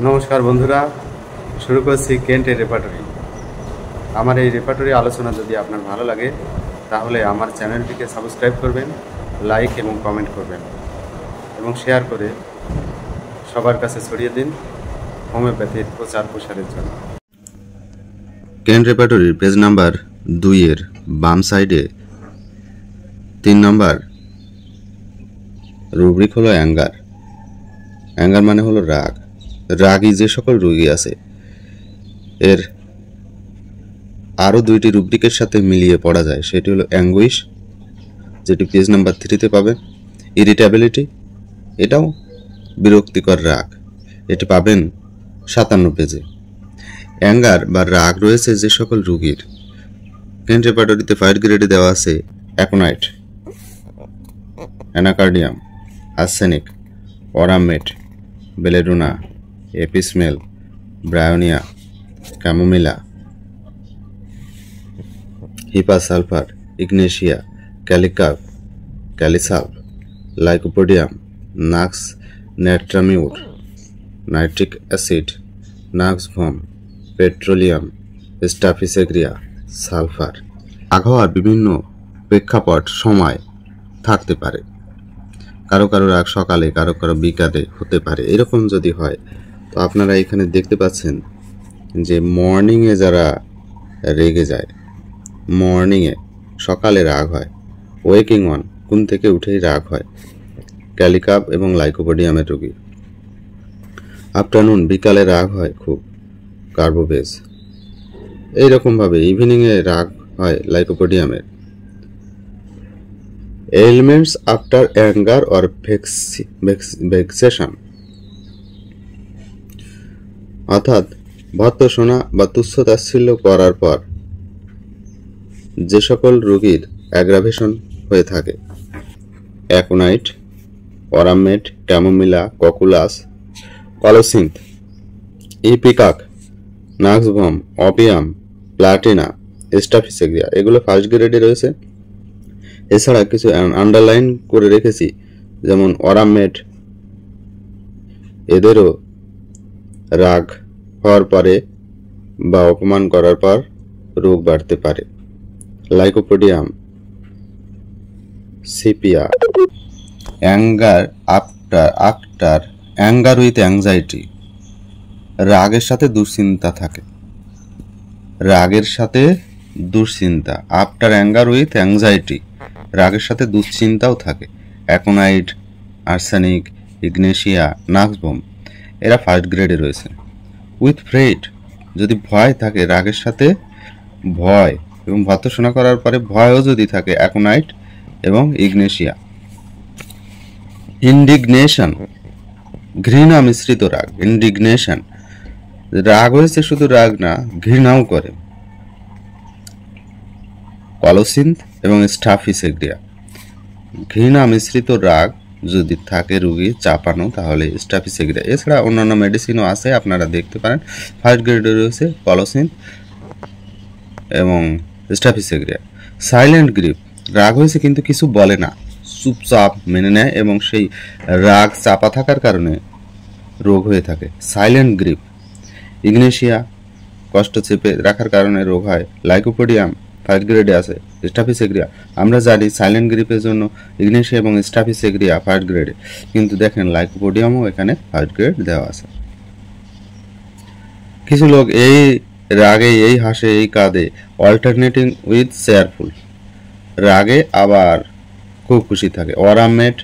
নমস্কার বন্ধুরা, শুরু করছি কেন্টের রেপার্টরি। আমার এই রেপার্টরি আলোচনা যদি আপনার ভালো লাগে তাহলে আমার চ্যানেলটিকে সাবস্ক্রাইব করবেন, লাইক এবং কমেন্ট করবেন এবং শেয়ার করে সবার কাছে ছড়িয়ে দিন হোমিওপ্যাথির প্রচার প্রসারের জন্য। কেন্ট রেপার্টরির পেজ নাম্বার 2-এর বাম সাইডে 3 নম্বর রুব্রিক হলো অ্যাঙ্গার। অ্যাঙ্গার মানে হলো রাগ। রাগী যে সকল রোগী আছে এর আরও 2টি রুব্রিকের সাথে মিলিয়ে পড়া যায়, সেটি হলো অ্যাঙ্গুইশ, যেটি পেজ নাম্বার 3-তে পাবেন। ইরিটেবিলিটি, এটাও বিরক্তিকর রাগ, এটি পাবেন 57 পেজে। অ্যাঙ্গার বা রাগ রয়েছে যে সকল রোগীর, কেন্ট রেপার্টরিতে 5 গ্রেডে দেওয়া আছে aconite, anacardium, arsenic, aurum met, belladonna, apis mel, bryonia, chamomilla, hepar sulphur, ignatia, kali carb, kali sulph, lycopodium, nux natrum mur, nitric acid, nux vom, petroleum, staphysagria, sulphur. আবহাওয়ার বিভিন্ন প্রেক্ষাপট সময় থাকতে পারে, কারো কারো রাগ সকালে, কারো কারো বিকালে হতে পারে। এরকম যদি হয় তো আপনারা এখানে দেখতে পাচ্ছেন যে মর্নিংয়ে যারা রেগে যায়, মর্নিংয়ে সকালে রাগ হয়, ওয়েকিং অন ঘুম থেকে উঠেই রাগ হয়, ক্যালিকাপ এবং লাইকোপোডিয়ামের রোগী। আফটারনুন বিকালে রাগ হয় খুব, কার্বোবেজ। এইরকমভাবে ইভিনিংয়ে রাগ হয় লাইকোপোডিয়ামের। এলিমেন্টস আফটার অ্যাঙ্গার অর ভেক্সেশন, অর্থাৎ ভর্ৎসনা বা তুচ্ছ-তাচ্ছিল্য করার পর যে সকল রোগীর অ্যাগ্রাভেশন হয়ে থাকে, aconite, aurum met, chamomilla, cocculus, colocynth, ipecac, nux vom, opium, platina, staphysagria, এগুলো 1st গ্রেডে রয়েছে। এছাড়া কিছু আন্ডারলাইন করে রেখেছি, যেমন অরামেট, এদেরও রাগ হওয়ার পরে বা অপমান করার পর রোগ বাড়তে পারে। Lycopodium, sepia. Anger after anger with anxiety, রাগের সাথে দুশ্চিন্তা থাকে, রাগের সাথে দুশ্চিন্তা। আফটার অ্যাঙ্গার উইথ অ্যাংজাইটি, রাগের সাথে দুশ্চিন্তাও থাকে। অ্যাকোনাইট, আর্সেনিক, ইগনেশিয়া, নাক্সভম, এরা 1st গ্রেডে রয়েছে। উইথ ফ্রেড, যদি ভয় থাকে, রাগের সাথে ভয় এবং ভর্ৎসনা করার পরে ভয়ও যদি থাকে, অ্যাকোনাইট এবং ইগনেশিয়া। ইন্ডিগনেশন, ঘৃণা মিশ্রিত রাগ। ইন্ডিগনেশন, রাগ হয়েছে শুধু রাগ না, ঘৃণাও করে, কলোসিন্থ এবং স্টাফিসেগ্রিয়া। ঘৃণা মিশ্রিত রাগ যদি থাকে রোগী চাপানো, তাহলে স্টাফিসেগ্রিয়া। এছাড়া অন্যান্য মেডিসিনও আছে, আপনারা দেখতে পারেন। 1st গ্রেডে রয়েছে কলোসিন্থ এবং স্টাফিসেগ্রিয়া। সাইলেন্ট গ্রিপ, রাগ হয়েছে কিন্তু কিছু বলে না, চুপচাপ মেনে নেয় এবং সেই রাগ চাপা থাকার কারণে রোগ হয়ে থাকে, সাইলেন্ট গ্রিপ। ইগনেশিয়া, কষ্ট চেপে রাখার কারণে রোগ হয়। লাইকোপোডিয়াম 1st গ্রেডে আছে। স্টাফিসেগ্রিয়া, আমরা জানি সাইলেন্ট গ্রিপের জন্য ইগনেশিয়া এবং স্টাফিসেগ্রিয়া 1st গ্রেডে, কিন্তু দেখেন লাইকোপোডিয়ামও এখানে 1st গ্রেড দেওয়া আছে। কিছু লোক এই রাগে এই হাসে এই কাঁদে, অল্টারনেটিং উইথ চেয়ারফুল, রাগে আবার খুব খুশি থাকে। অরামেট,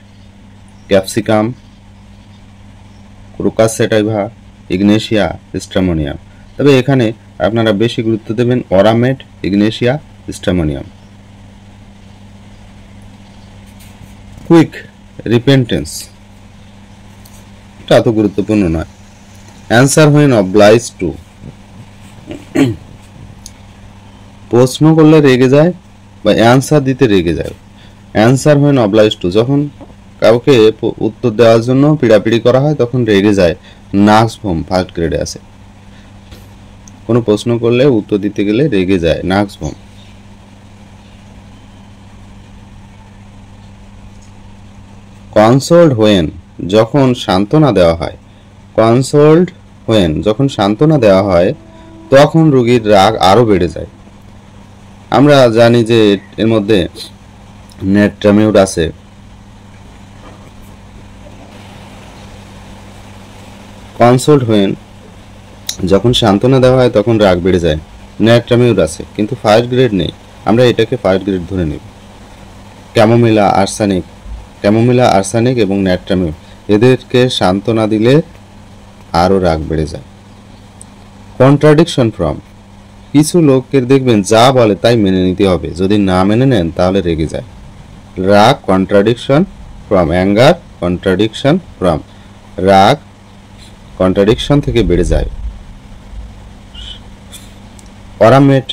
ক্যাপসিকাম, ক্রোকাস সেটাইভা, ইগনেশিয়া, স্ট্রামোনিয়াম। তবে এখানে আপনারা বেশি গুরুত্ব দেবেন অরামেট, ইগনেশিয়া, স্ট্রামোনিয়াম। কুইক রিপেন্টেন্স, এটা এত গুরুত্বপূর্ণ নয়। অ্যান্সার হুয়েন অবলাইজ টু, প্রশ্ন করলে রেগে যায় বা অ্যান্সার দিতে রেগে যায়। অ্যান্সার হুয়েন অবলাইজ টু, যখন কাউকে উত্তর দেওয়ার জন্য পিড়াপিড়ি করা হয় তখন রেগে যায়। নাক্সভম 1st গ্রেডে আছে। কোনো প্রশ্ন করলে উত্তর দিতে গেলে রেগে যায়, নাক্সভম। কনসোল্ড হোয়েন, যখন সান্ত্বনা দেওয়া হয়। কনসোল্ড হোয়েন, যখন সান্ত্বনা দেওয়া হয় তখন রোগীর রাগ আরো বেড়ে যায়। আমরা জানি যে এর মধ্যে নেট্রামিউর আছে। কনসোল্ড হোয়েন, যখন সান্ত্বনা দেওয়া হয় তখন রাগ বেড়ে যায়। নেট্রামিউর আছে কিন্তু ফার্স্ট গ্রেড নেই, আমরা এটাকে ফার্স্ট গ্রেড ধরে নেব। ক্যামোমিলা আর্সানিক এবং নেট্রামিউর, এদেরকে সান্ত্বনা দিলে আরো রাগ বেড়ে যায়। কন্ট্রাডিকশন ফ্রম, কিছু লোকের দেখবেন যা বলে তাই মেনে নিতে হবে, যদি না মেনে নেন তাহলে রেগে যায়। রাগ contradiction from, anger contradiction from, রাগ কন্ট্রাডিকশন থেকে বেড়ে যায়। অরামেট,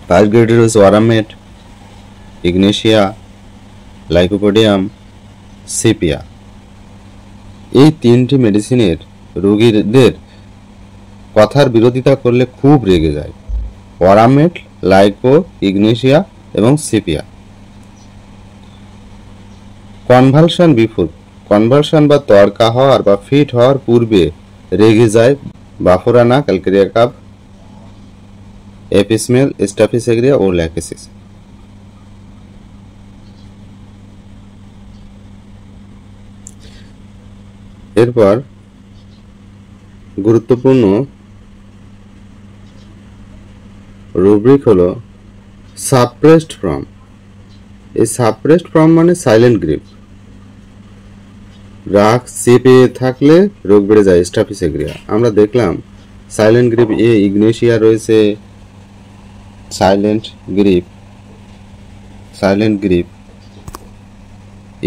ফার্স্ট গ্রেডে রয়েছে অরামেট, ইগনেশিয়া, লাইকোপোডিয়াম, সিপিয়া। এই তিনটি মেডিসিনের রোগীদের কথার বিরোধিতা করলে খুব রেগে যায়। অরামেট, লাইকো, ইগনেশিয়া এবং সিপিয়া। কনভালশন বিফোর, কনভালশন বা তড়কা হওয়ার বা ফিট হওয়ার পূর্বে রেগে যায় bufo rana, calcarea carb, apis mel, staphisagria ও ল্যাকেসিস। এরপর গুরুত্বপূর্ণ রুব্রিক হলো সাপ্রেসড ফ্রম। এই সাপ্রেসড ফ্রম মানে সাইলেন্ট গ্রিপ, রাগ চেপে থাকলে রোগ বেড়ে যায়, স্টাফিসেগ্রিয়া। আমরা দেখলাম সাইলেন্ট গ্রিপ এ ইগনেশিয়া রয়েছে, silent grief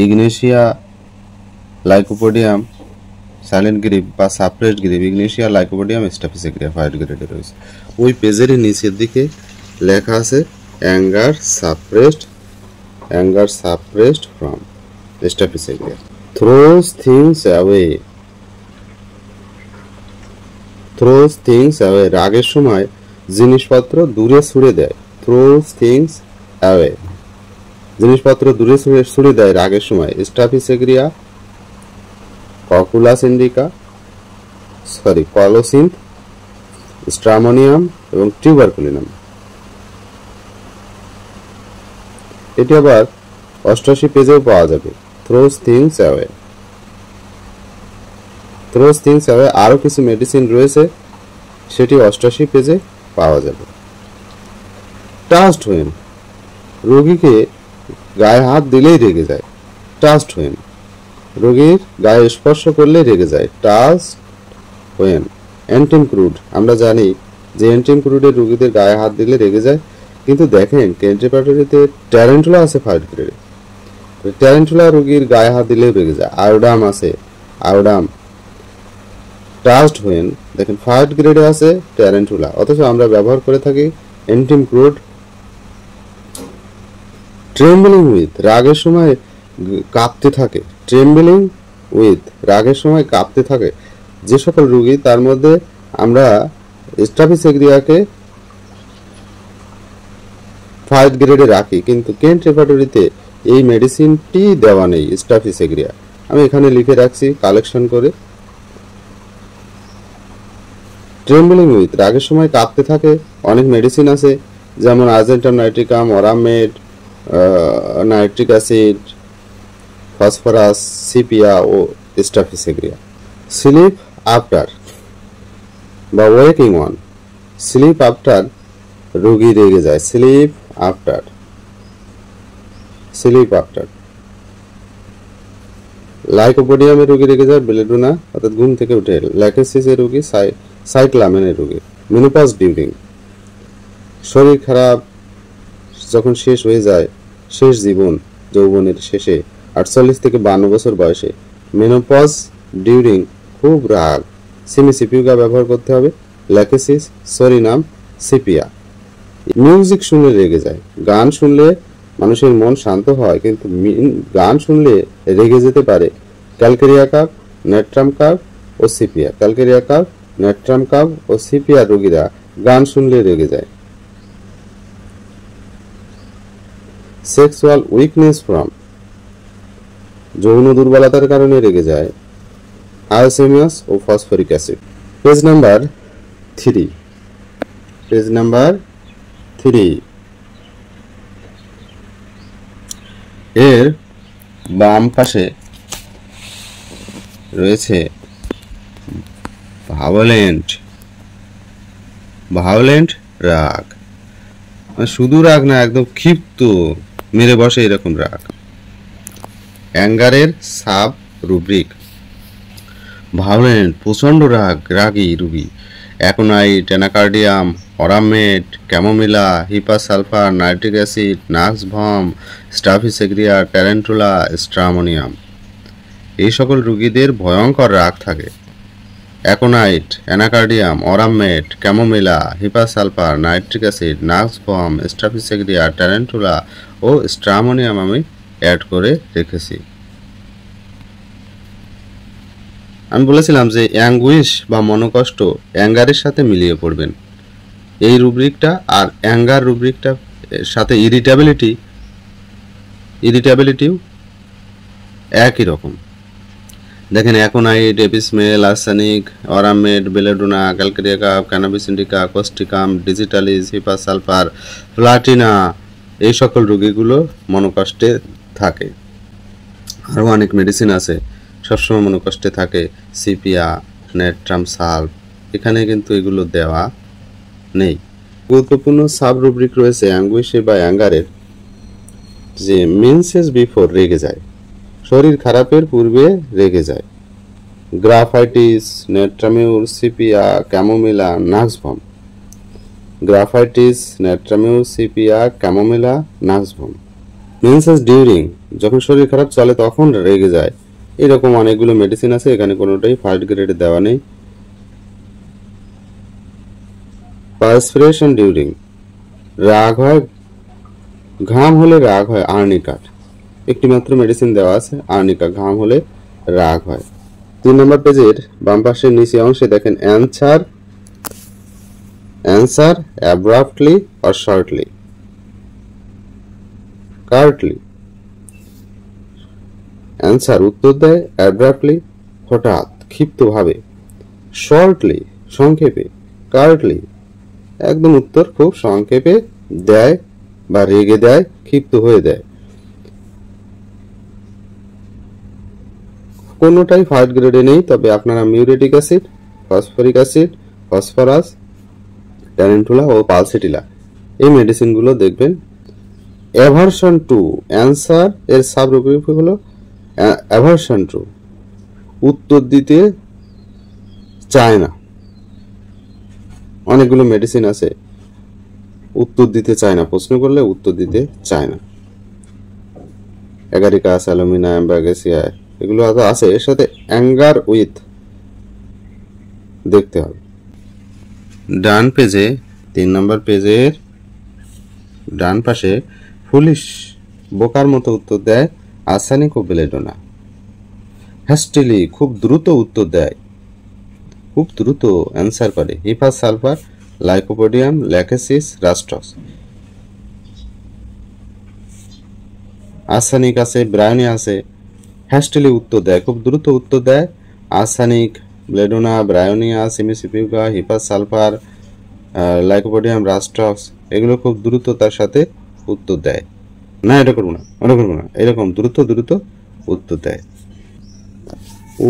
ignatia, lycopodium, silent grief বা suppressed grief ignatia, lycopodium, staphisagria first গ্রেডে রয়েছে। ওই পেজের নিচের দিকে লেখা আছে anger suppressed from staphisagria. throws things away, রাগের সময় জিনিসপত্র দূরে ছুড়ে দেয়। throws things away, জিনিসপত্র দূরে ছুড়ে দেয় রাগের সময়। স্টাফিসেগ্রিয়া, কলোসিন্থ, স্ট্রামোনিয়াম এবং টিউবারকুলিনাম। এটি আবার 88 পেজেও পাওয়া যাবে। throws things away আরো কিছু মেডিসিন রয়েছে, সেটি 88 পেজে পাওয়া যাবে। টাচড হোয়েন, রোগীকে গায়ে হাত দিলেই রেগে যায়। টাচড হোয়েন, রোগীর গায়ে স্পর্শ করলে রেগে যায়। Touched when. অ্যান্টিমক্রুড, আমরা জানি যে অ্যান্টিমক্রুডের রোগীদের গায়ে হাত দিলে রেগে যায়, কিন্তু দেখেন কেন্ট্রিপাটরিতে ট্যারেন্টুলা আছে ফার্স্ট গ্রেডে, ট্যারেন্টুলা রোগীর গায়ে হাত দিলেও রেগে যায়। আয়োডাম আছে, আয়োডাম। টাচড হোয়েন দেখেন ফার্স্ট গ্রেডে আছে ট্যারেন্টুলা, অথচ আমরা ব্যবহার করে থাকি অ্যান্টিমক্রুড। ট্রেম্বলিং উইথ, রাগের সময় কাঁপতে থাকে। ট্রেম্বলিং উইথ, রাগের সময় কাঁপতে থাকে যে সকল রোগী, তার মধ্যে আমরা স্টাফিসেগ্রিয়াকে ফার্স্ট গ্রেডে রাখি, কিন্তু কেন্ট রেপার্টরিতে এই মেডিসিনটি দেওয়া নেই, স্টাফিসেগ্রিয়া। আমি এখানে লিখে রাখছি কালেকশন করে। ট্রেম্বলিং উইথ, রাগের সময় কাঁপতে থাকে অনেক মেডিসিন আছে, যেমন argentum nitricum, aurum met, nitric acid, phosphorus, sepia ও স্টাফিসেগ্রিয়া। স্লিপ আফটার বা ওয়েকিং অন, স্লিপ আফটার রোগী রেগে যায়। স্লিপ আফটার লাইকোপোডিয়ামের রোগী রেগে যায়। বেলেডোনা অর্থাৎ ঘুম থেকে উঠে। ল্যাকেসিসের রোগী, সাইক্লামেনের রোগী। মেনোপজ ডিউরিং, শরীর খারাপ যখন শেষ হয়ে যায়, শেষ জীবন যৌবনের শেষে 48 থেকে 52 বছর বয়সে। মেনোপজ ডিউরিং, খুব রাগ, সিমিসিপিউগা ব্যবহার করতে হবে। Lachesis, psorinum, sepia. মিউজিক শুনলে রেগে যায়, গান শুনলে মানুষের মন শান্ত হয়, কিন্তু গান শুনলে রেগে যেতে পারে। ক্যালকেরিয়া কাপ, নেট্রাম কাপ ও sepia. Calcarea carb, natrum carb ও সিপিয়া রোগীরা গান শুনলে রেগে যায়। সেক্সুয়াল উইকনেস ফ্রম, যৌন দুর্বলতার কারণে রেগে যায়। আয়োসেমিয়াস ও phosphoric acid. Page number 3, page number 3 এর বাম পাশে রয়েছে ভায়োলেন্ট রাগ, শুধু রাগ না, একদম ক্ষিপ্ত, মেরে বসে এরকম রাগ। অ্যাঙ্গারের সাব রুব্রিক: ভায়োলেন্ট, প্রচণ্ড রাগী রুগী, aconite, anacardium, aurum met, chamomilla, hepar sulphur, nitric acid, nux vomica, staphisagria, tarantula, stramonium. এই সকল রুগীদের ভয়ঙ্কর রাগ থাকে। Aconite, anacardium, aurum met, chamomilla, hepar sulphur, nitric acid, nux vomica, staphisagria, tarantula ও স্ট্রামোনিয়াম আমি অ্যাড করে রেখেছি। আমি বলেছিলাম যে অ্যাঙ্গুইশ বা মনোকষ্ট অ্যাঙ্গারের সাথে মিলিয়ে পড়বেন, এই রুব্রিকটা আর অ্যাঙ্গার রুব্রিকটা সাথে ইরিটেবিলিটিও একই রকম। দেখেন, aconite, apis mel, arsenic, aurum met, belladonna, calcarea, cannabis indica, causticum, digitalis, hepar sulphur, platina, এই সকল রোগীগুলো মনোকষ্টে থাকে। আরও অনেক মেডিসিন আছে সবসময় মনোকষ্টে থাকে, সিপিয়া, নেট্রাম সালভ, এখানে কিন্তু এগুলো দেওয়া নেই। গুরুত্বপূর্ণ সাব রুব্রিক রয়েছে অ্যাঙ্গুইশে বা অ্যাঙ্গারের, যে মেন্সেস বিফোর রেগে যায়, শরীর খারাপের পূর্বে রেগে যায়। Graphites, নেট্রামিউর, sepia, chamomilla, নাক্সভম। Graphites, নেট্রামিউর, sepia, chamomilla, নাক্সভম। Menses during, যখন শরীর খারাপ চলে তখন রেগে যায়, এরকম অনেকগুলো মেডিসিন আছে, এখানে কোনোটাই ফার্স্ট গ্রেডে দেওয়া নেই। পার্সপিরেশন ডিউরিং, রাগ হয়, ঘাম হলে রাগ হয়, আর্নিকার, একটি মাত্র মেডিসিন দেওয়া আছে, আর্নিকা, ঘাম হলে রাগ হয়। 3 নম্বর পেজের বাম পাশের নিচে অংশে দেখেন answer abruptly or shortly, Curtly. Answer উত্তর দেয় অ্যাব্রাপ্টলি হঠাৎ, ক্ষিপ্তভাবে, শর্টলি সংক্ষেপে, কার্টলি একদম উত্তর খুব সংক্ষেপে দেয় বা রেগে দেয়, ক্ষিপ্ত হয়ে দেয়। কোনোটাই ফার্স্ট গ্রেডে নেই, তবে আপনারা muriatic acid, phosphoric acid, phosphorus, tarantula ও পালসেটিলা এই মেডিসিনগুলো দেখবেন। অ্যাভারশন টু, অ্যান্সার এর সাব রুব্রিক হলো অ্যাভারশন টু, উত্তর দিতে চায় না। অনেকগুলো মেডিসিন আছে উত্তর দিতে চায় না, প্রশ্ন করলে উত্তর দিতে চায় না। অ্যাগারিকাস, অ্যালুমিনা, অ্যাম্বাগেসিয়া এগুলো আছে, এর সাথে অ্যাঙ্গার উইথ দেখতে হবে। ডান পেজে 3 নম্বর পেজের ডান পাশে ফুলিশ, বোকার মতো উত্তর দেয় আর্সেনিক ও বেলেডোনা। হ্যাস্টিলি, খুব দ্রুত উত্তর দেয়, খুব দ্রুত অ্যান্সার করে, হিপাসালফার, লাইকোপোডিয়াম, ল্যাকেসিস, রাস্টস। আর্সেনিক আছে, ব্রায়োনি আছে, হ্যাস্টিলি উত্তর দেয়, খুব দ্রুত উত্তর দেয় আর্সেনিক, বেলেডোনা, ব্রায়োনিয়া, সিমিসিপিউকা, হিপাসালফার, লাইকোপোডিয়াম, রাস্টক্স, এগুলো খুব দ্রুততার সাথে উত্তর দেয়। না এটা করবো না, ওটা করবো না, এরকম দ্রুত উত্তর দেয়।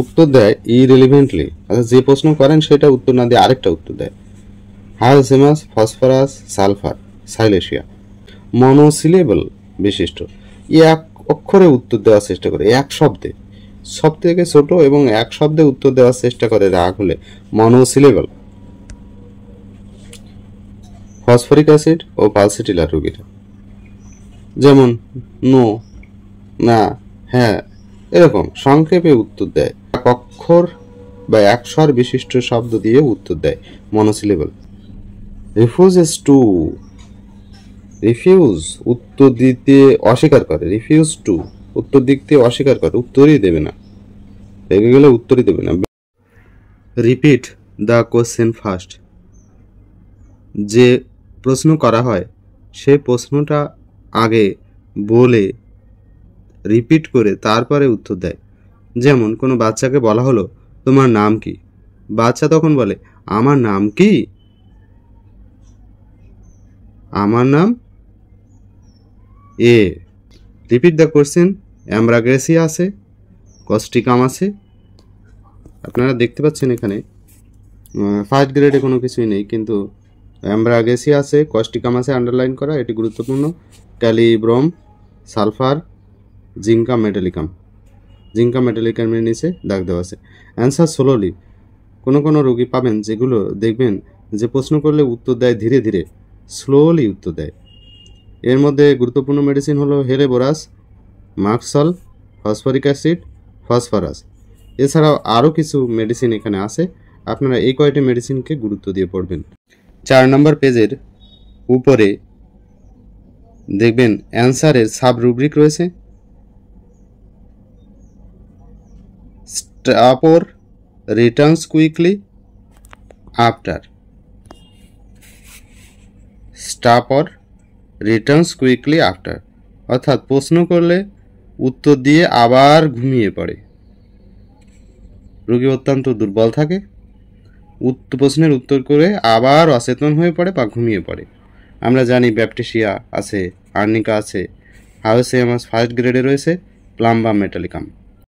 উত্তর দেয় ইরেলিভেন্টলি, অর্থাৎ যে প্রশ্ন করেন সেটা উত্তর না দিয়ে আরেকটা উত্তর দেয়। হায়াসিমাস, ফসফরাস, সালফার, সাইলেশিয়া। মনোসিলেবল বিশিষ্ট, এক অক্ষরে উত্তর দেওয়ার চেষ্টা করে, এক শব্দে, সব থেকে ছোট এবং এক শব্দে উত্তর দেওয়ার চেষ্টা করে রাগ হলে, মনোসিলেবল। ফসফরিক অ্যাসিড ও পালসেটিলা রোগীরা, যেমন নো, না, হ্যাঁ, এরকম সংক্ষেপে উত্তর দেয়, এক অক্ষর বা এক স্বর বিশিষ্ট শব্দ দিয়ে উত্তর দেয়, মনোসিলেবল। রিফিউজেস টু, রিফিউজ উত্তর দিতে অস্বীকার করে, রিফিউজ টু উত্তর দিতে অস্বীকার করে, উত্তরই দেবে না, রেগে গেলে উত্তরই দেবে না। রিপিট দ্য কোশ্চেন ফার্স্ট, যে প্রশ্ন করা হয় সে প্রশ্নটা আগে বলে রিপিট করে তারপরে উত্তর দেয়। যেমন কোনো বাচ্চাকে বলা হলো তোমার নাম কি, বাচ্চা তখন বলে, আমার নাম কি? আমার নাম এ। Repeat the question. অ্যামব্রাগেসিয়া আছে, কস্টিকাম আছে। আপনারা দেখতে পাচ্ছেন এখানে ফার্স্ট গ্রেডে কোনো কিছুই নেই, কিন্তু অ্যামব্রাগেসিয়া আছে, কস্টিকাম আছে আন্ডারলাইন করা, এটি গুরুত্বপূর্ণ। ক্যালিব্রম, সালফার, জিঙ্কা মেটালিকাম। জিঙ্কা মেটালিকামের নিচে দাগ দেওয়া আছে। Answer slowly. কোনো কোনো রোগী পাবেন যেগুলো দেখবেন যে প্রশ্ন করলে উত্তর দেয় ধীরে ধীরে, স্লোলি উত্তর দেয়। এর মধ্যে গুরুত্বপূর্ণ মেডিসিন হলো helleborus, merc sol, phosphoric acid, phosphorus. এছাড়াও আরও কিছু মেডিসিন এখানে আছে, আপনারা এই কয়টি মেডিসিনকে গুরুত্ব দিয়ে পড়বেন। 4 নম্বর পেজের উপরে দেখবেন অ্যান্সারের সাব রুব্রিক রয়েছে। Stupor returns quickly after. Stupor returns quickly after, অর্থাৎ প্রশ্ন করলে উত্তর দিয়ে আবার ঘুমিয়ে পড়ে। রোগী অত্যন্ত দুর্বল থাকে, প্রশ্নের উত্তর করে আবার অচেতন হয়ে পড়ে বা ঘুমিয়ে পড়ে। আমরা জানি ব্যাপটিসিয়া আছে, আর্নিকা আছে, হাউসিয়ামাস ফার্স্ট গ্রেডে রয়েছে, প্লাম্বা মেটালিকাম।